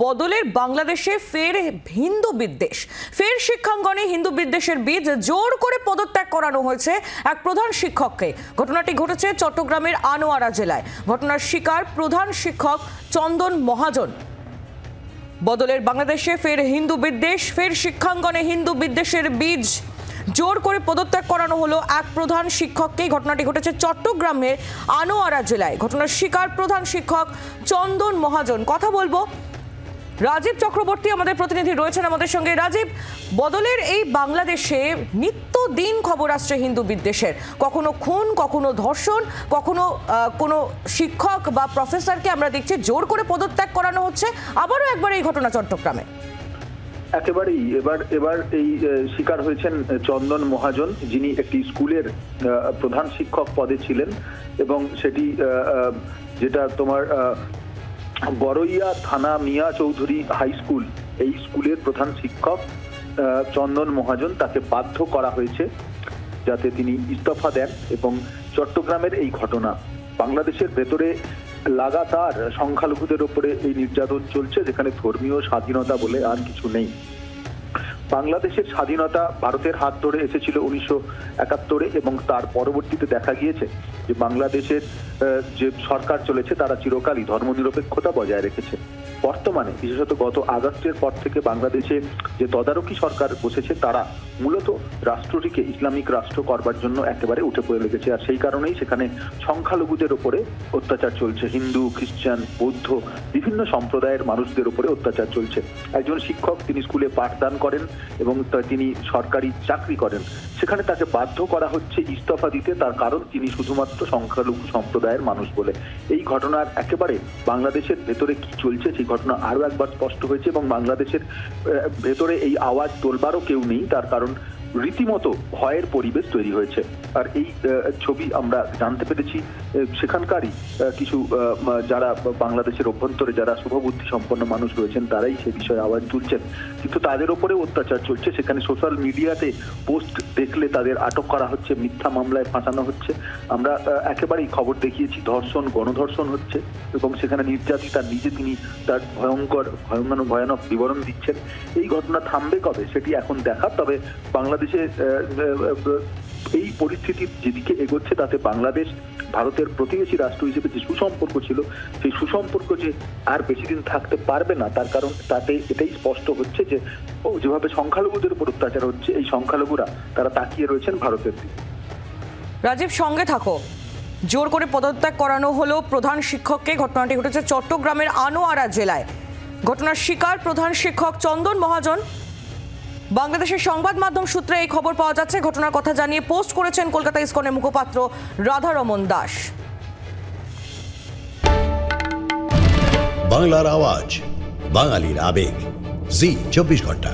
বদলের বাংলাদেশে ফের হিন্দু বিদ্বেষ, ফের শিক্ষাঙ্গনে হিন্দু বিদ্বেষের বীজ জোর করে পদত্যাগ করানো হয়েছে এক প্রধান শিক্ষককে। ঘটনাটি ঘটেছে চট্টগ্রামের আনোয়ারা জেলায়। ঘটনার শিকার প্রধান শিক্ষক চন্দন মহাজন। বদলের বাংলাদেশে ফের হিন্দু বিদ্বেষ, ফের শিক্ষাঙ্গনে হিন্দু বিদ্বেষের বীজ জোর করে পদত্যাগ করানো হলো এক প্রধান শিক্ষককে। ঘটনাটি ঘটেছে চট্টগ্রামের আনোয়ারা জেলায়। ঘটনার শিকার প্রধান শিক্ষক চন্দন মহাজন। কথা বলবো, রাজীব চক্রবর্তী আমাদের প্রতিনিধি রয়েছেন আমাদের সঙ্গে। রাজীব, বদলের এই বাংলাদেশে নিত্যদিন খবর আসছে হিন্দু বিদ্বেষের, কখনো খুন, কখনো ধর্ষণ, কখনো কোনো শিক্ষক বা প্রফেসরকে আমরা দেখছি জোর করে পদত্যাগ করানো হচ্ছে। আবারও একবার এই ঘটনা চট্টগ্রামে। একেবারেই এবার এই শিকার হয়েছেন চন্দন মহাজন, যিনি একটি স্কুলের প্রধান শিক্ষক পদে ছিলেন এবং সেটি যেটা তোমার বড়ইয়া থানা মিয়া চৌধুরী হাই স্কুল, এই স্কুলের প্রধান শিক্ষক চন্দন মহাজন, তাকে বাধ্য করা হয়েছে যাতে তিনি ইস্তফা দেন। এবং চট্টগ্রামের এই ঘটনা, বাংলাদেশের ভেতরে লাগাতার সংখ্যালঘুদের উপরে এই নির্যাতন চলছে, যেখানে ধর্মীয় স্বাধীনতা বলে আর কিছু নেই। বাংলাদেশের স্বাধীনতা ভারতের হাত ধরে এসেছিল 1971-এ এবং তার পরবর্তীতে দেখা গিয়েছে যে বাংলাদেশের যে সরকার চলেছে তারা চিরকালই ধর্মনিরপেক্ষতা বজায় রেখেছে। বর্তমানে বিশেষত গত আগস্টের পর থেকে বাংলাদেশে যে তদারকি সরকার বসেছে তারা মূলত রাষ্ট্রটিকে ইসলামিক রাষ্ট্র করবার জন্য একেবারে উঠে পড়ে লেগেছে। আর সেই কারণেই সেখানে সংখ্যালঘুদের উপরে অত্যাচার চলছে। হিন্দু, খ্রিস্টান, বৌদ্ধ বিভিন্ন সম্প্রদায়ের মানুষদের উপরে অত্যাচার চলছে। একজন শিক্ষক, তিনি স্কুলে পাঠদান করেন এবং তিনি সরকারি চাকরি করেন, সেখানে তাকে বাধ্য করা হচ্ছে ইস্তফা দিতে। তার কারণ তিনি শুধুমাত্র সংখ্যালঘু সম্প্রদায়ের মানুষ বলে। এই ঘটনার একেবারে বাংলাদেশের ভেতরে কি চলছে সেই ঘটনা আরো একবার স্পষ্ট হয়েছে এবং বাংলাদেশের ভেতরে এই আওয়াজ তোলবারও কেউ নেই। তার কারণ রীতিমতো ভয়ের পরিবেশ তৈরি হয়েছে। আর এই ছবি আমরা জানতে পেরেছি সেখানকারই কিছু যারা বাংলাদেশের অভ্যন্তরে যারা শুভবুদ্ধি সম্পন্ন মানুষ রয়েছেন তারাই সে বিষয়ে আওয়াজ তুলছেন, কিন্তু তাদের ওপরে অত্যাচার চলছে। সেখানে সোশ্যাল মিডিয়াতে পোস্ট দেখলে তাদের আটক করা হচ্ছে, মিথ্যা মামলায় ফাঁসানো হচ্ছে। আমরা একেবারেই খবর দেখিয়েছি, ধর্ষণ, গণধর্ষণ হচ্ছে এবং সেখানে নির্যাতিতা নিজে তিনি তার ভয়ানক বিবরণ দিচ্ছেন। এই ঘটনা থামবে কবে সেটি এখন দেখার। তবে বাংলাদেশে এই পরিস্থিতির যেদিকে এগোচ্ছে তাতে বাংলাদেশ ভারতের প্রতিবেশী রাষ্ট্র হিসেবে যে সুসম্পর্ক ছিল সেই সুসম্পর্ক যে আর বেশি দিন থাকতে পারবে না, তার কারণ তাতে এটাই স্পষ্ট হচ্ছে যে যেভাবে সংখ্যালঘুদের উপর অত্যাচার হচ্ছে, এই সংখ্যালঘুরা তারা তাকিয়ে রয়েছেন ভারতের দিকে। রাজীব, সঙ্গে থাকো। জোর করে পদত্যাগ করানো হলো প্রধান শিক্ষককে। ঘটনাটি ঘটেছে চট্টগ্রামের আনোয়ারা জেলায়। ঘটনার শিকার প্রধান শিক্ষক চন্দন মহাজন। বাংলাদেশের সংবাদ মাধ্যম সূত্রে এই খবর পাওয়া যাচ্ছে। ঘটনার কথা জানিয়ে পোস্ট করেছেন কলকাতা ইসকনের মুখপাত্র রাধারমন দাস। বাংলার আওয়াজ, বাঙালির আবেগ, জি 24 ঘন্টা।